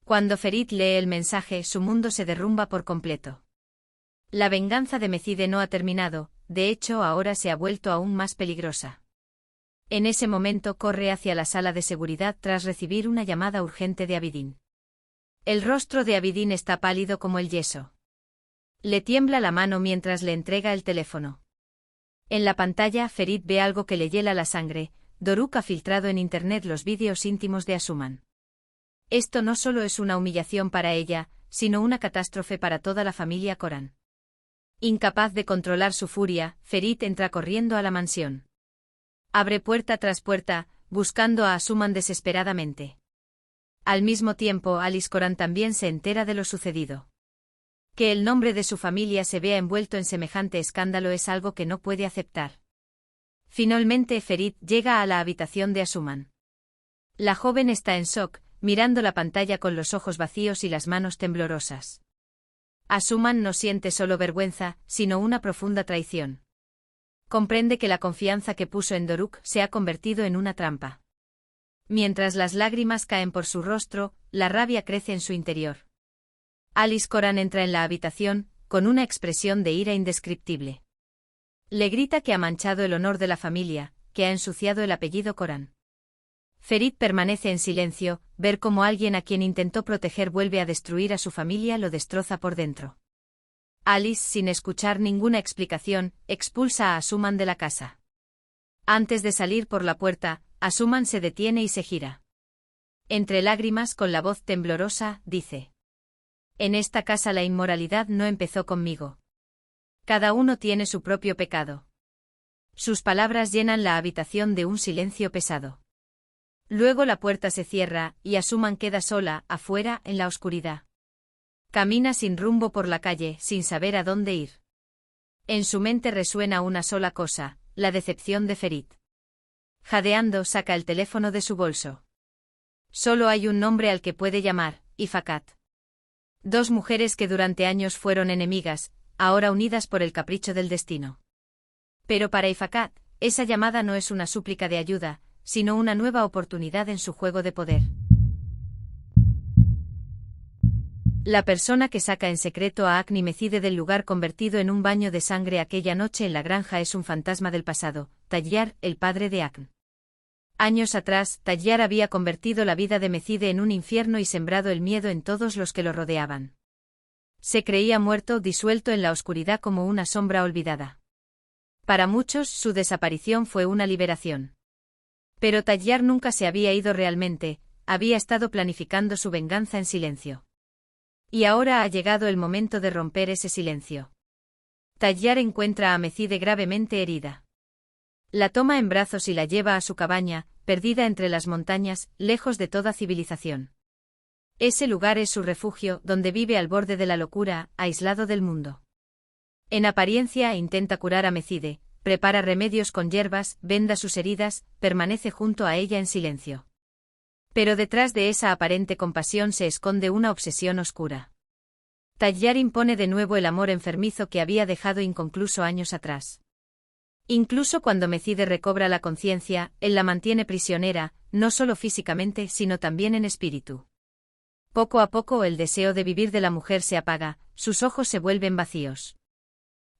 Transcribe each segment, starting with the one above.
Cuando Ferit lee el mensaje, su mundo se derrumba por completo. La venganza de Mecide no ha terminado, de hecho ahora se ha vuelto aún más peligrosa. En ese momento corre hacia la sala de seguridad tras recibir una llamada urgente de Abidin. El rostro de Abidin está pálido como el yeso. Le tiembla la mano mientras le entrega el teléfono. En la pantalla, Ferit ve algo que le hiela la sangre. Doruk ha filtrado en internet los vídeos íntimos de Asuman. Esto no solo es una humillación para ella, sino una catástrofe para toda la familia Koran. Incapaz de controlar su furia, Ferit entra corriendo a la mansión. Abre puerta tras puerta, buscando a Asuman desesperadamente. Al mismo tiempo, Alice Koran también se entera de lo sucedido. Que el nombre de su familia se vea envuelto en semejante escándalo es algo que no puede aceptar. Finalmente, Ferit llega a la habitación de Asuman. La joven está en shock, mirando la pantalla con los ojos vacíos y las manos temblorosas. Asuman no siente solo vergüenza, sino una profunda traición. Comprende que la confianza que puso en Doruk se ha convertido en una trampa. Mientras las lágrimas caen por su rostro, la rabia crece en su interior. Alice Koran entra en la habitación, con una expresión de ira indescriptible. Le grita que ha manchado el honor de la familia, que ha ensuciado el apellido Koran. Ferit permanece en silencio, ver cómo alguien a quien intentó proteger vuelve a destruir a su familia lo destroza por dentro. Alice, sin escuchar ninguna explicación, expulsa a Asuman de la casa. Antes de salir por la puerta, Asuman se detiene y se gira. Entre lágrimas, con la voz temblorosa, dice: En esta casa la inmoralidad no empezó conmigo. Cada uno tiene su propio pecado. Sus palabras llenan la habitación de un silencio pesado. Luego la puerta se cierra, y Asuman queda sola, afuera, en la oscuridad. Camina sin rumbo por la calle, sin saber a dónde ir. En su mente resuena una sola cosa, la decepción de Ferit. Jadeando, saca el teléfono de su bolso. Solo hay un nombre al que puede llamar, Ifakat. Dos mujeres que durante años fueron enemigas, ahora unidas por el capricho del destino. Pero para Ifakat, esa llamada no es una súplica de ayuda, sino una nueva oportunidad en su juego de poder. La persona que saca en secreto a Agni Mecide del lugar convertido en un baño de sangre aquella noche en la granja es un fantasma del pasado, Tayyar, el padre de Agni. Años atrás, Tayyar había convertido la vida de Mecide en un infierno y sembrado el miedo en todos los que lo rodeaban. Se creía muerto, disuelto en la oscuridad como una sombra olvidada. Para muchos, su desaparición fue una liberación. Pero Tayyar nunca se había ido realmente, había estado planificando su venganza en silencio. Y ahora ha llegado el momento de romper ese silencio. Tayyar encuentra a Mecide gravemente herida. La toma en brazos y la lleva a su cabaña, perdida entre las montañas, lejos de toda civilización. Ese lugar es su refugio, donde vive al borde de la locura, aislado del mundo. En apariencia intenta curar a Mecide, prepara remedios con hierbas, venda sus heridas, permanece junto a ella en silencio. Pero detrás de esa aparente compasión se esconde una obsesión oscura. Tayyar impone de nuevo el amor enfermizo que había dejado inconcluso años atrás. Incluso cuando Mecide recobra la conciencia, él la mantiene prisionera, no solo físicamente sino también en espíritu. Poco a poco el deseo de vivir de la mujer se apaga, sus ojos se vuelven vacíos.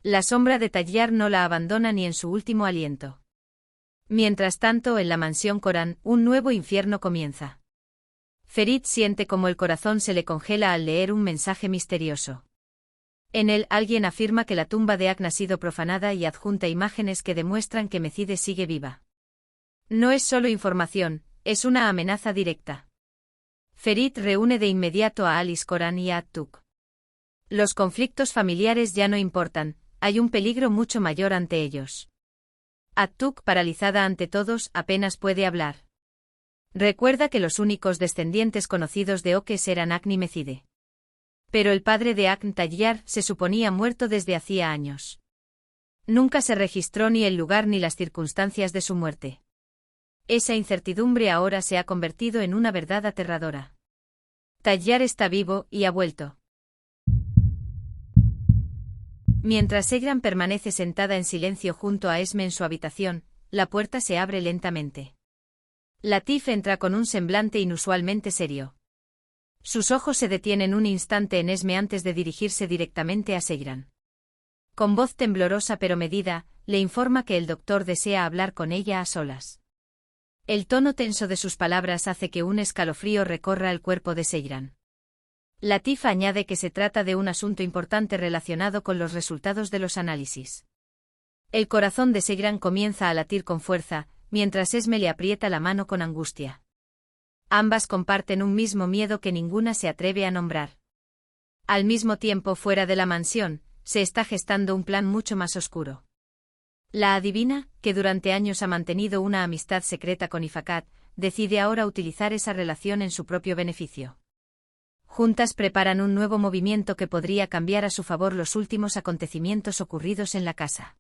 La sombra de Tayyar no la abandona ni en su último aliento. Mientras tanto, en la mansión Koran, un nuevo infierno comienza. Ferit siente como el corazón se le congela al leer un mensaje misterioso. En él, alguien afirma que la tumba de Agni ha sido profanada y adjunta imágenes que demuestran que Mecide sigue viva. No es solo información, es una amenaza directa. Ferit reúne de inmediato a Alice Koran y a Attuk. Los conflictos familiares ya no importan, hay un peligro mucho mayor ante ellos. Attuk, paralizada ante todos, apenas puede hablar. Recuerda que los únicos descendientes conocidos de Okes eran Agni y Mecide. Pero el padre de Agni, Tayyar, se suponía muerto desde hacía años. Nunca se registró ni el lugar ni las circunstancias de su muerte. Esa incertidumbre ahora se ha convertido en una verdad aterradora. Tayyar está vivo y ha vuelto. Mientras Egran permanece sentada en silencio junto a Esme en su habitación, la puerta se abre lentamente. Latif entra con un semblante inusualmente serio. Sus ojos se detienen un instante en Esme antes de dirigirse directamente a Seyran. Con voz temblorosa pero medida, le informa que el doctor desea hablar con ella a solas. El tono tenso de sus palabras hace que un escalofrío recorra el cuerpo de Seyran. Latif añade que se trata de un asunto importante relacionado con los resultados de los análisis. El corazón de Seyran comienza a latir con fuerza, mientras Esme le aprieta la mano con angustia. Ambas comparten un mismo miedo que ninguna se atreve a nombrar. Al mismo tiempo, fuera de la mansión, se está gestando un plan mucho más oscuro. La adivina, que durante años ha mantenido una amistad secreta con Ifakat, decide ahora utilizar esa relación en su propio beneficio. Juntas preparan un nuevo movimiento que podría cambiar a su favor los últimos acontecimientos ocurridos en la casa.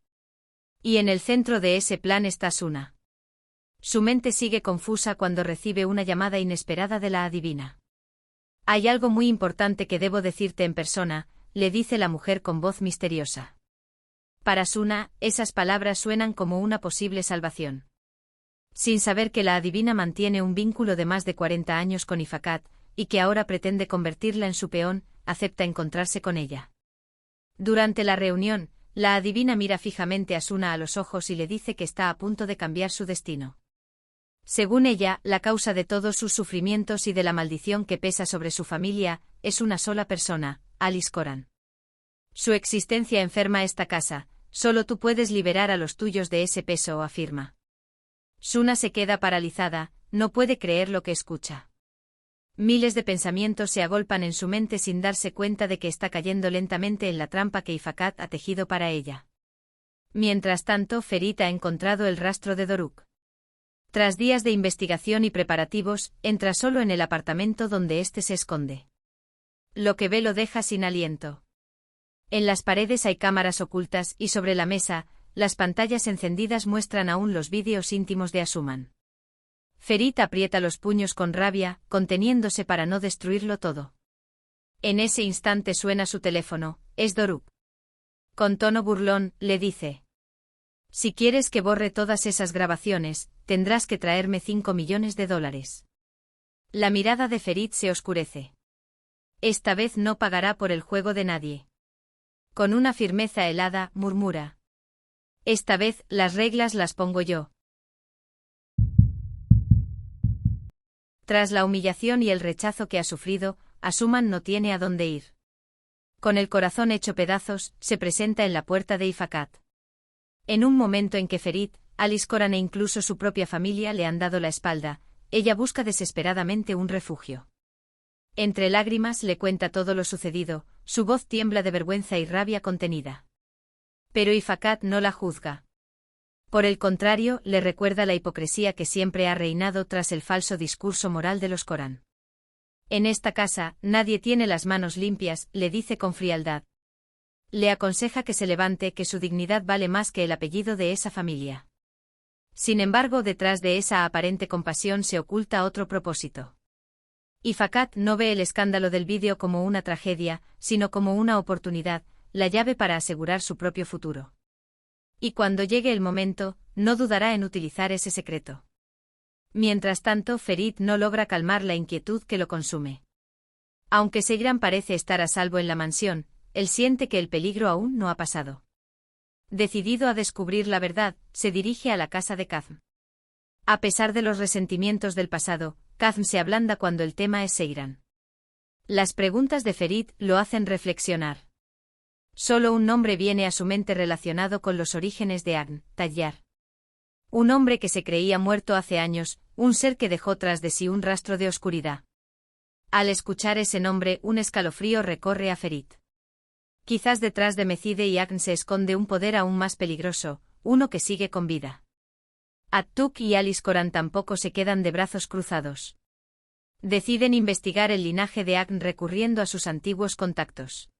Y en el centro de ese plan está Suna. Su mente sigue confusa cuando recibe una llamada inesperada de la adivina. «Hay algo muy importante que debo decirte en persona», le dice la mujer con voz misteriosa. Para Suna, esas palabras suenan como una posible salvación. Sin saber que la adivina mantiene un vínculo de más de 40 años con Ifakat, y que ahora pretende convertirla en su peón, acepta encontrarse con ella. Durante la reunión, la adivina mira fijamente a Suna a los ojos y le dice que está a punto de cambiar su destino. Según ella, la causa de todos sus sufrimientos y de la maldición que pesa sobre su familia, es una sola persona, Alice Coran. Su existencia enferma esta casa, solo tú puedes liberar a los tuyos de ese peso, afirma. Suna se queda paralizada, no puede creer lo que escucha. Miles de pensamientos se agolpan en su mente sin darse cuenta de que está cayendo lentamente en la trampa que Ifakat ha tejido para ella. Mientras tanto, Ferit ha encontrado el rastro de Doruk. Tras días de investigación y preparativos, entra solo en el apartamento donde éste se esconde. Lo que ve lo deja sin aliento. En las paredes hay cámaras ocultas y sobre la mesa, las pantallas encendidas muestran aún los vídeos íntimos de Asuman. Ferit aprieta los puños con rabia, conteniéndose para no destruirlo todo. En ese instante suena su teléfono, es Doruk. Con tono burlón, le dice: «Si quieres que borre todas esas grabaciones, tendrás que traerme $5 millones». La mirada de Ferit se oscurece. Esta vez no pagará por el juego de nadie. Con una firmeza helada, murmura: «Esta vez, las reglas las pongo yo». Tras la humillación y el rechazo que ha sufrido, Asuman no tiene a dónde ir. Con el corazón hecho pedazos, se presenta en la puerta de Ifakat. En un momento en que Ferit, Alice Coran e incluso su propia familia le han dado la espalda, ella busca desesperadamente un refugio. Entre lágrimas le cuenta todo lo sucedido, su voz tiembla de vergüenza y rabia contenida. Pero Ifakat no la juzga. Por el contrario, le recuerda la hipocresía que siempre ha reinado tras el falso discurso moral de los Corán. En esta casa, nadie tiene las manos limpias, le dice con frialdad. Le aconseja que se levante, que su dignidad vale más que el apellido de esa familia. Sin embargo, detrás de esa aparente compasión se oculta otro propósito. Ifakat no ve el escándalo del vídeo como una tragedia, sino como una oportunidad, la llave para asegurar su propio futuro. Y cuando llegue el momento, no dudará en utilizar ese secreto. Mientras tanto, Ferit no logra calmar la inquietud que lo consume. Aunque Seyran parece estar a salvo en la mansión, él siente que el peligro aún no ha pasado. Decidido a descubrir la verdad, se dirige a la casa de Kazm. A pesar de los resentimientos del pasado, Kazm se ablanda cuando el tema es Seyran. Las preguntas de Ferit lo hacen reflexionar. Solo un nombre viene a su mente relacionado con los orígenes de Agn, Tayyar. Un hombre que se creía muerto hace años, un ser que dejó tras de sí un rastro de oscuridad. Al escuchar ese nombre, un escalofrío recorre a Ferit. Quizás detrás de Mecide y Agn se esconde un poder aún más peligroso, uno que sigue con vida. At-Tuk y Alice Coran tampoco se quedan de brazos cruzados. Deciden investigar el linaje de Agn recurriendo a sus antiguos contactos.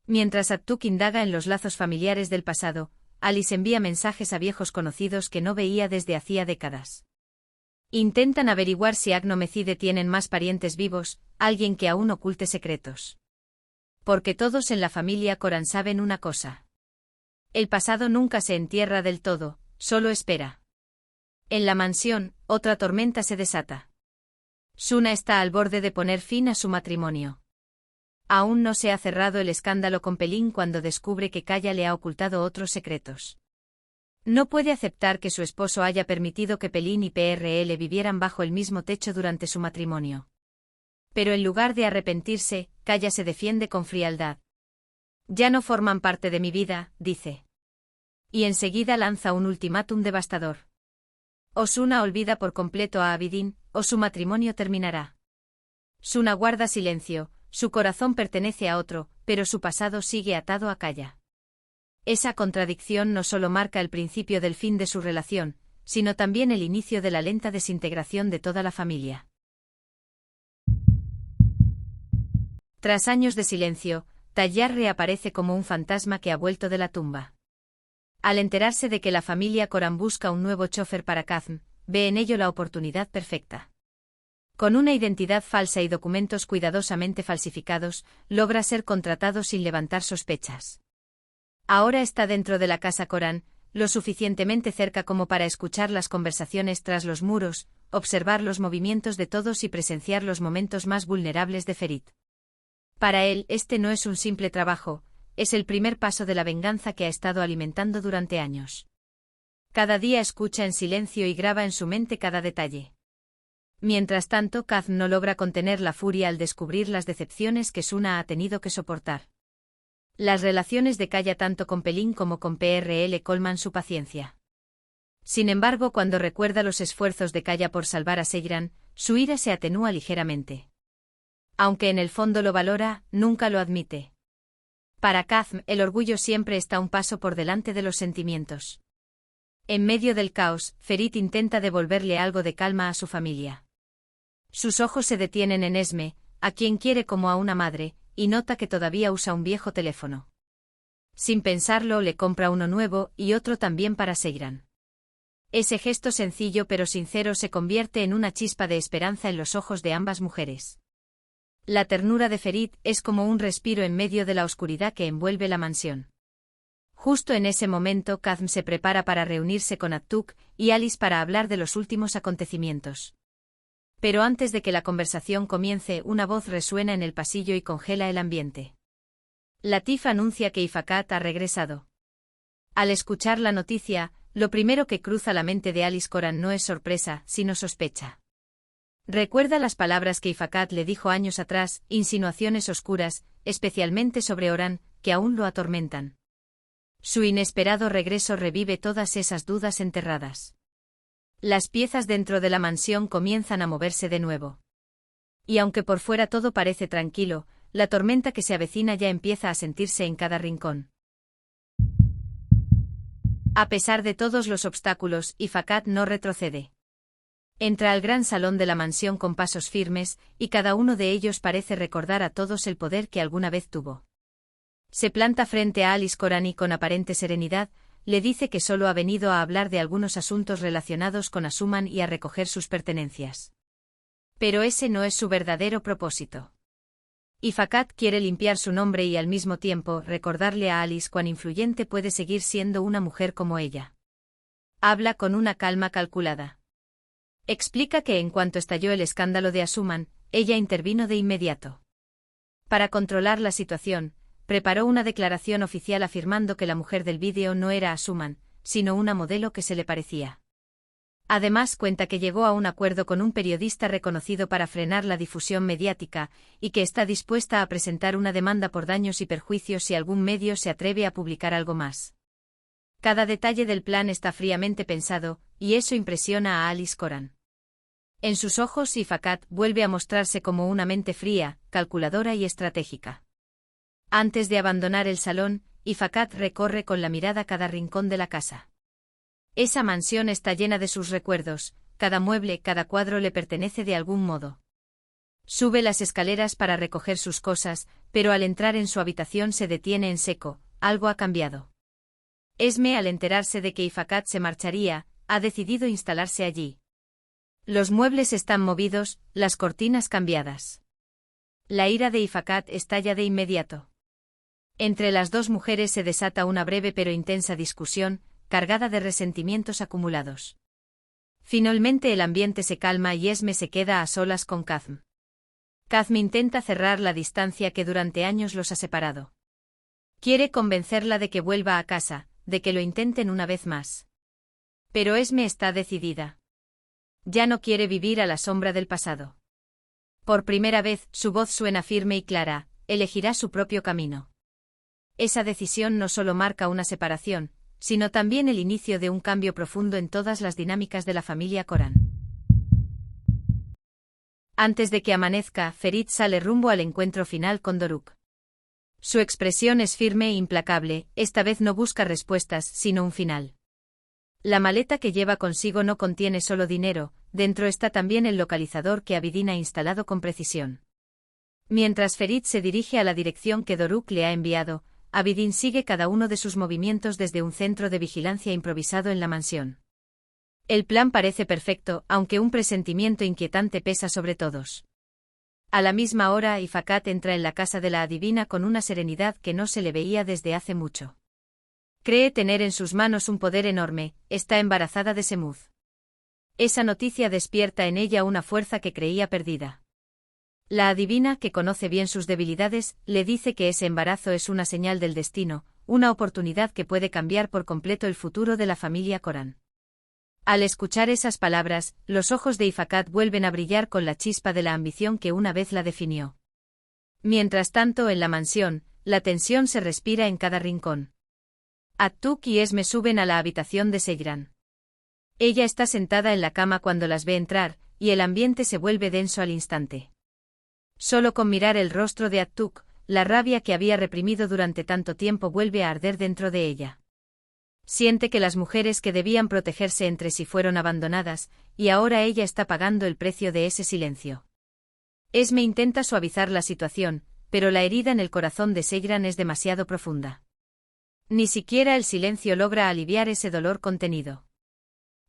Mientras At-Tuk indaga en los lazos familiares del pasado, Alice envía mensajes a viejos conocidos que no veía desde hacía décadas. Intentan averiguar si Agn o Mecide tienen más parientes vivos, alguien que aún oculte secretos. Porque todos en la familia Coran saben una cosa. El pasado nunca se entierra del todo, solo espera. En la mansión, otra tormenta se desata. Suna está al borde de poner fin a su matrimonio. Aún no se ha cerrado el escándalo con Pelin cuando descubre que Kaya le ha ocultado otros secretos. No puede aceptar que su esposo haya permitido que Pelin y PRL vivieran bajo el mismo techo durante su matrimonio. Pero en lugar de arrepentirse, Kaya se defiende con frialdad. Ya no forman parte de mi vida, dice. Y enseguida lanza un ultimátum devastador. O Suna olvida por completo a Abidin, o su matrimonio terminará. Suna guarda silencio, su corazón pertenece a otro, pero su pasado sigue atado a Kaya. Esa contradicción no solo marca el principio del fin de su relación, sino también el inicio de la lenta desintegración de toda la familia. Tras años de silencio, Tayyar reaparece como un fantasma que ha vuelto de la tumba. Al enterarse de que la familia Koran busca un nuevo chofer para Kazm, ve en ello la oportunidad perfecta. Con una identidad falsa y documentos cuidadosamente falsificados, logra ser contratado sin levantar sospechas. Ahora está dentro de la casa Koran, lo suficientemente cerca como para escuchar las conversaciones tras los muros, observar los movimientos de todos y presenciar los momentos más vulnerables de Ferit. Para él, este no es un simple trabajo, es el primer paso de la venganza que ha estado alimentando durante años. Cada día escucha en silencio y graba en su mente cada detalle. Mientras tanto, Kazm no logra contener la furia al descubrir las decepciones que Suna ha tenido que soportar. Las relaciones de Kaya tanto con Pelin como con PRL colman su paciencia. Sin embargo, cuando recuerda los esfuerzos de Kaya por salvar a Seyran, su ira se atenúa ligeramente. Aunque en el fondo lo valora, nunca lo admite. Para Kazm, el orgullo siempre está un paso por delante de los sentimientos. En medio del caos, Ferit intenta devolverle algo de calma a su familia. Sus ojos se detienen en Esme, a quien quiere como a una madre, y nota que todavía usa un viejo teléfono. Sin pensarlo, le compra uno nuevo y otro también para Seyran. Ese gesto sencillo pero sincero se convierte en una chispa de esperanza en los ojos de ambas mujeres. La ternura de Ferit es como un respiro en medio de la oscuridad que envuelve la mansión. Justo en ese momento, Kazm se prepara para reunirse con Atuk y Alice para hablar de los últimos acontecimientos. Pero antes de que la conversación comience, una voz resuena en el pasillo y congela el ambiente. Latif anuncia que Ifakat ha regresado. Al escuchar la noticia, lo primero que cruza la mente de Alice Koran no es sorpresa, sino sospecha. Recuerda las palabras que Ifakat le dijo años atrás, insinuaciones oscuras, especialmente sobre Oran, que aún lo atormentan. Su inesperado regreso revive todas esas dudas enterradas. Las piezas dentro de la mansión comienzan a moverse de nuevo. Y aunque por fuera todo parece tranquilo, la tormenta que se avecina ya empieza a sentirse en cada rincón. A pesar de todos los obstáculos, Ifakat no retrocede. Entra al gran salón de la mansión con pasos firmes, y cada uno de ellos parece recordar a todos el poder que alguna vez tuvo. Se planta frente a Alice Koran y con aparente serenidad, le dice que solo ha venido a hablar de algunos asuntos relacionados con Asuman y a recoger sus pertenencias. Pero ese no es su verdadero propósito. Ifakat quiere limpiar su nombre y al mismo tiempo recordarle a Alice cuán influyente puede seguir siendo una mujer como ella. Habla con una calma calculada. Explica que en cuanto estalló el escándalo de Asuman, ella intervino de inmediato. Para controlar la situación, preparó una declaración oficial afirmando que la mujer del vídeo no era Asuman, sino una modelo que se le parecía. Además cuenta que llegó a un acuerdo con un periodista reconocido para frenar la difusión mediática, y que está dispuesta a presentar una demanda por daños y perjuicios si algún medio se atreve a publicar algo más. Cada detalle del plan está fríamente pensado, y eso impresiona a Alice Koran. En sus ojos Ifakat vuelve a mostrarse como una mente fría, calculadora y estratégica. Antes de abandonar el salón, Ifakat recorre con la mirada cada rincón de la casa. Esa mansión está llena de sus recuerdos, cada mueble, cada cuadro le pertenece de algún modo. Sube las escaleras para recoger sus cosas, pero al entrar en su habitación se detiene en seco, algo ha cambiado. Esme, al enterarse de que Ifakat se marcharía, ha decidido instalarse allí. Los muebles están movidos, las cortinas cambiadas. La ira de Ifakat estalla de inmediato. Entre las dos mujeres se desata una breve pero intensa discusión, cargada de resentimientos acumulados. Finalmente el ambiente se calma y Esme se queda a solas con Kazm. Kazm intenta cerrar la distancia que durante años los ha separado. Quiere convencerla de que vuelva a casa, de que lo intenten una vez más. Pero Esme está decidida. Ya no quiere vivir a la sombra del pasado. Por primera vez, su voz suena firme y clara, elegirá su propio camino. Esa decisión no solo marca una separación, sino también el inicio de un cambio profundo en todas las dinámicas de la familia Koran. Antes de que amanezca, Ferit sale rumbo al encuentro final con Doruk. Su expresión es firme e implacable, esta vez no busca respuestas, sino un final. La maleta que lleva consigo no contiene solo dinero, dentro está también el localizador que Abidin ha instalado con precisión. Mientras Ferit se dirige a la dirección que Doruk le ha enviado, Abidin sigue cada uno de sus movimientos desde un centro de vigilancia improvisado en la mansión. El plan parece perfecto, aunque un presentimiento inquietante pesa sobre todos. A la misma hora, Ifakat entra en la casa de la adivina con una serenidad que no se le veía desde hace mucho. Cree tener en sus manos un poder enorme, está embarazada de Semuz. Esa noticia despierta en ella una fuerza que creía perdida. La adivina, que conoce bien sus debilidades, le dice que ese embarazo es una señal del destino, una oportunidad que puede cambiar por completo el futuro de la familia Koran. Al escuchar esas palabras, los ojos de Ifakat vuelven a brillar con la chispa de la ambición que una vez la definió. Mientras tanto, en la mansión, la tensión se respira en cada rincón. Atuk y Esme suben a la habitación de Seyran. Ella está sentada en la cama cuando las ve entrar, y el ambiente se vuelve denso al instante. Solo con mirar el rostro de Atuk, la rabia que había reprimido durante tanto tiempo vuelve a arder dentro de ella. Siente que las mujeres que debían protegerse entre sí fueron abandonadas, y ahora ella está pagando el precio de ese silencio. Esme intenta suavizar la situación, pero la herida en el corazón de Seyran es demasiado profunda. Ni siquiera el silencio logra aliviar ese dolor contenido.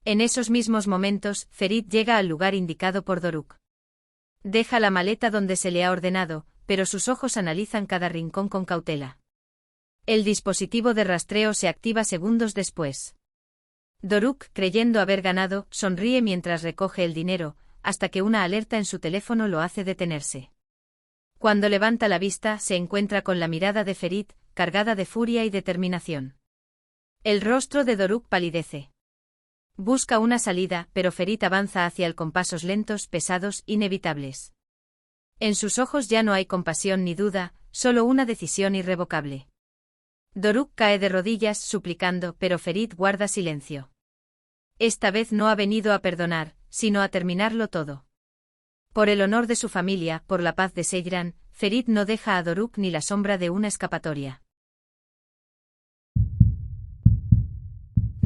En esos mismos momentos, Ferit llega al lugar indicado por Doruk. Deja la maleta donde se le ha ordenado, pero sus ojos analizan cada rincón con cautela. El dispositivo de rastreo se activa segundos después. Doruk, creyendo haber ganado, sonríe mientras recoge el dinero, hasta que una alerta en su teléfono lo hace detenerse. Cuando levanta la vista, se encuentra con la mirada de Ferit, cargada de furia y determinación. El rostro de Doruk palidece. Busca una salida, pero Ferit avanza hacia él con pasos lentos, pesados, inevitables. En sus ojos ya no hay compasión ni duda, solo una decisión irrevocable. Doruk cae de rodillas suplicando, pero Ferit guarda silencio. Esta vez no ha venido a perdonar, sino a terminarlo todo. Por el honor de su familia, por la paz de Seyran, Ferit no deja a Doruk ni la sombra de una escapatoria.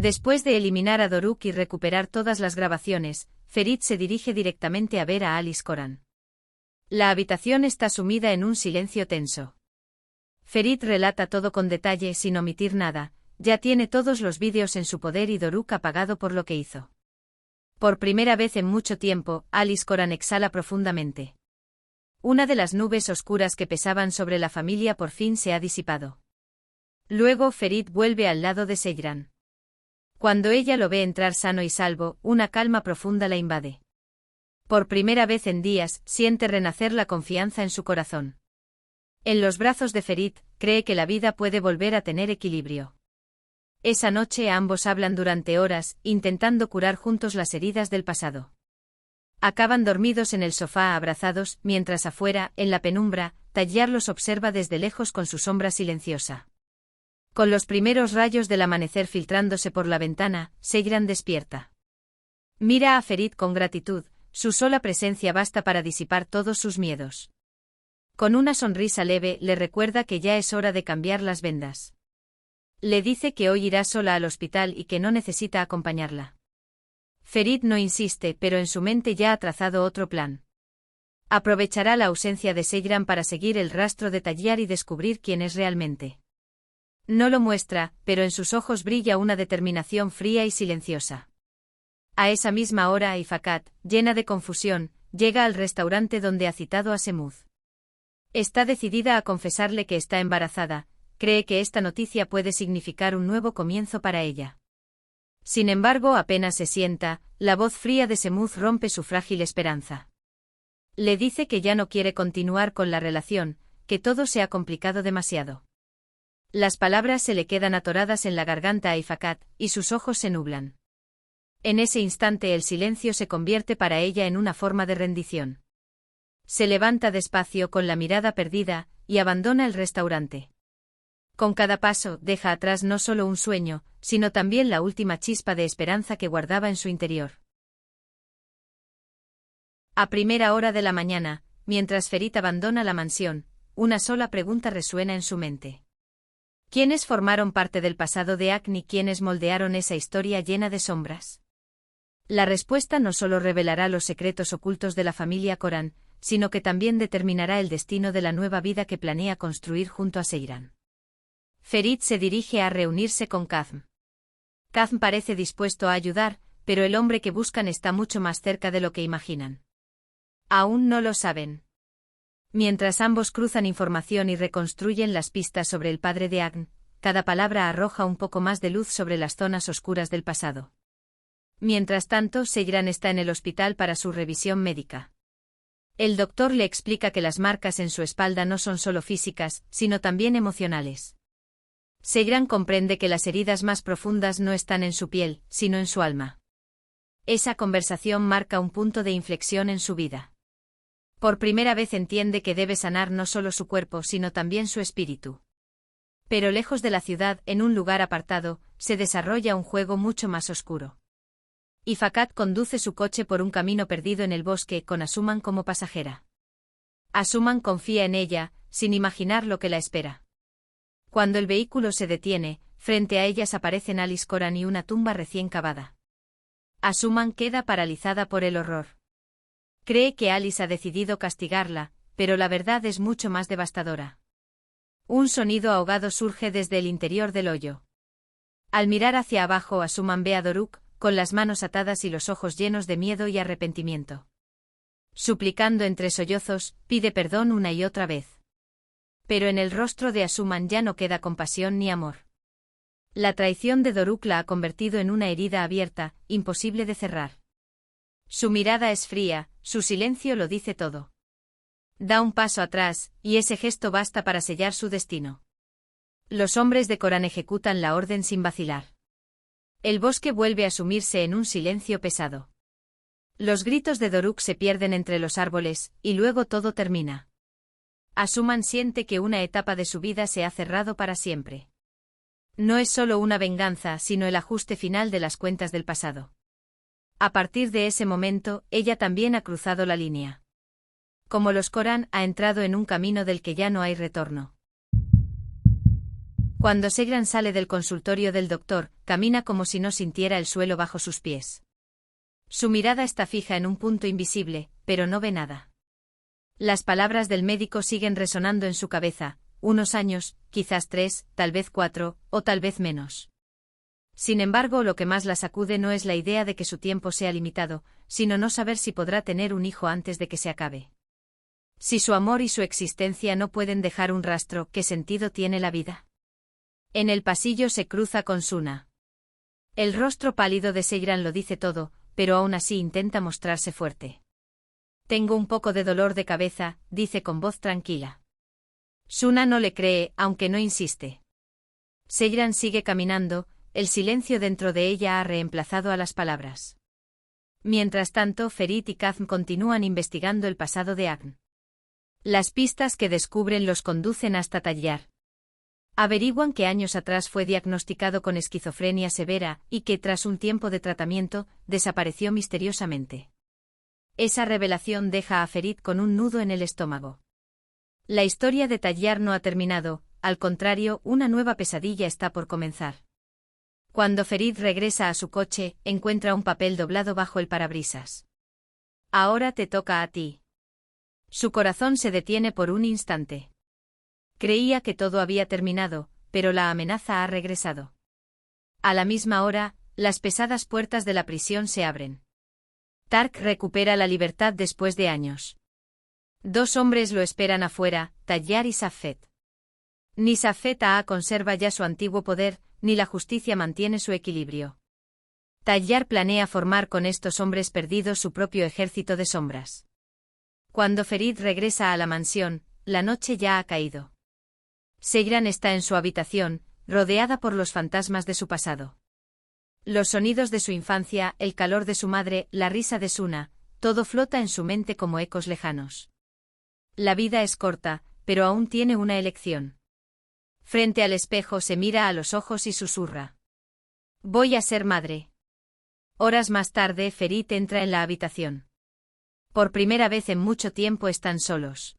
Después de eliminar a Doruk y recuperar todas las grabaciones, Ferit se dirige directamente a ver a Alice Koran. La habitación está sumida en un silencio tenso. Ferit relata todo con detalle sin omitir nada, ya tiene todos los vídeos en su poder y Doruk ha pagado por lo que hizo. Por primera vez en mucho tiempo, Alice Koran exhala profundamente. Una de las nubes oscuras que pesaban sobre la familia por fin se ha disipado. Luego Ferit vuelve al lado de Seyran. Cuando ella lo ve entrar sano y salvo, una calma profunda la invade. Por primera vez en días, siente renacer la confianza en su corazón. En los brazos de Ferit, cree que la vida puede volver a tener equilibrio. Esa noche ambos hablan durante horas, intentando curar juntos las heridas del pasado. Acaban dormidos en el sofá abrazados, mientras afuera, en la penumbra, Tayyar los observa desde lejos con su sombra silenciosa. Con los primeros rayos del amanecer filtrándose por la ventana, Seyran despierta. Mira a Ferit con gratitud, su sola presencia basta para disipar todos sus miedos. Con una sonrisa leve, le recuerda que ya es hora de cambiar las vendas. Le dice que hoy irá sola al hospital y que no necesita acompañarla. Ferit no insiste, pero en su mente ya ha trazado otro plan. Aprovechará la ausencia de Seyran para seguir el rastro de Tayyar y descubrir quién es realmente. No lo muestra, pero en sus ojos brilla una determinación fría y silenciosa. A esa misma hora, Ifakat, llena de confusión, llega al restaurante donde ha citado a Semuz. Está decidida a confesarle que está embarazada, cree que esta noticia puede significar un nuevo comienzo para ella. Sin embargo, apenas se sienta, la voz fría de Semuth rompe su frágil esperanza. Le dice que ya no quiere continuar con la relación, que todo se ha complicado demasiado. Las palabras se le quedan atoradas en la garganta a Ifakat, y sus ojos se nublan. En ese instante el silencio se convierte para ella en una forma de rendición. Se levanta despacio con la mirada perdida, y abandona el restaurante. Con cada paso, deja atrás no solo un sueño, sino también la última chispa de esperanza que guardaba en su interior. A primera hora de la mañana, mientras Ferit abandona la mansión, una sola pregunta resuena en su mente. ¿Quiénes formaron parte del pasado de Agni y quiénes moldearon esa historia llena de sombras? La respuesta no solo revelará los secretos ocultos de la familia Koran, sino que también determinará el destino de la nueva vida que planea construir junto a Seyran. Ferit se dirige a reunirse con Kazm. Kazm parece dispuesto a ayudar, pero el hombre que buscan está mucho más cerca de lo que imaginan. Aún no lo saben. Mientras ambos cruzan información y reconstruyen las pistas sobre el padre de Agn, cada palabra arroja un poco más de luz sobre las zonas oscuras del pasado. Mientras tanto, Seyran está en el hospital para su revisión médica. El doctor le explica que las marcas en su espalda no son solo físicas, sino también emocionales. Seyran comprende que las heridas más profundas no están en su piel, sino en su alma. Esa conversación marca un punto de inflexión en su vida. Por primera vez entiende que debe sanar no solo su cuerpo sino también su espíritu. Pero lejos de la ciudad, en un lugar apartado, se desarrolla un juego mucho más oscuro. Ifakat conduce su coche por un camino perdido en el bosque con Asuman como pasajera. Asuman confía en ella, sin imaginar lo que la espera. Cuando el vehículo se detiene, frente a ellas aparecen Alice Koran y una tumba recién cavada. Asuman queda paralizada por el horror. Cree que Alice ha decidido castigarla, pero la verdad es mucho más devastadora. Un sonido ahogado surge desde el interior del hoyo. Al mirar hacia abajo, Asuman ve a Doruk, con las manos atadas y los ojos llenos de miedo y arrepentimiento. Suplicando entre sollozos, pide perdón una y otra vez. Pero en el rostro de Asuman ya no queda compasión ni amor. La traición de Doruk la ha convertido en una herida abierta, imposible de cerrar. Su mirada es fría, su silencio lo dice todo. Da un paso atrás, y ese gesto basta para sellar su destino. Los hombres de Koran ejecutan la orden sin vacilar. El bosque vuelve a sumirse en un silencio pesado. Los gritos de Doruk se pierden entre los árboles, y luego todo termina. Asuman siente que una etapa de su vida se ha cerrado para siempre. No es solo una venganza, sino el ajuste final de las cuentas del pasado. A partir de ese momento, ella también ha cruzado la línea. Como los Koran, ha entrado en un camino del que ya no hay retorno. Cuando Seyran sale del consultorio del doctor, camina como si no sintiera el suelo bajo sus pies. Su mirada está fija en un punto invisible, pero no ve nada. Las palabras del médico siguen resonando en su cabeza, unos años, quizás 3, tal vez 4, o tal vez menos. Sin embargo, lo que más la sacude no es la idea de que su tiempo sea limitado, sino no saber si podrá tener un hijo antes de que se acabe. Si su amor y su existencia no pueden dejar un rastro, ¿qué sentido tiene la vida? En el pasillo se cruza con Suna. El rostro pálido de Seyran lo dice todo, pero aún así intenta mostrarse fuerte. Tengo un poco de dolor de cabeza, dice con voz tranquila. Suna no le cree, aunque no insiste. Seyran sigue caminando, el silencio dentro de ella ha reemplazado a las palabras. Mientras tanto, Ferit y Kazm continúan investigando el pasado de Agn. Las pistas que descubren los conducen hasta Tayyar. Averiguan que años atrás fue diagnosticado con esquizofrenia severa y que, tras un tiempo de tratamiento, desapareció misteriosamente. Esa revelación deja a Ferit con un nudo en el estómago. La historia de Tayyar no ha terminado, al contrario, una nueva pesadilla está por comenzar. Cuando Ferit regresa a su coche, encuentra un papel doblado bajo el parabrisas. Ahora te toca a ti. Su corazón se detiene por un instante. Creía que todo había terminado, pero la amenaza ha regresado. A la misma hora, las pesadas puertas de la prisión se abren. Tark recupera la libertad después de años. 2 hombres lo esperan afuera, Tayyar y Safet. Ni Safet conserva ya su antiguo poder, ni la justicia mantiene su equilibrio. Tayyar planea formar con estos hombres perdidos su propio ejército de sombras. Cuando Ferit regresa a la mansión, la noche ya ha caído. Seyran está en su habitación, rodeada por los fantasmas de su pasado. Los sonidos de su infancia, el calor de su madre, la risa de Suna, todo flota en su mente como ecos lejanos. La vida es corta, pero aún tiene una elección. Frente al espejo se mira a los ojos y susurra: voy a ser madre. Horas más tarde, Ferit entra en la habitación. Por primera vez en mucho tiempo están solos.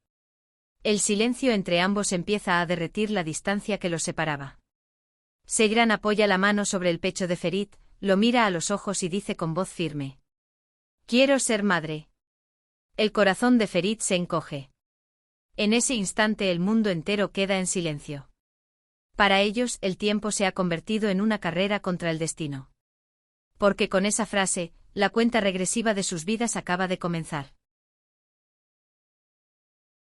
El silencio entre ambos empieza a derretir la distancia que los separaba. Seyran apoya la mano sobre el pecho de Ferit, lo mira a los ojos y dice con voz firme: quiero ser madre. El corazón de Ferit se encoge. En ese instante el mundo entero queda en silencio. Para ellos, el tiempo se ha convertido en una carrera contra el destino. Porque con esa frase, la cuenta regresiva de sus vidas acaba de comenzar.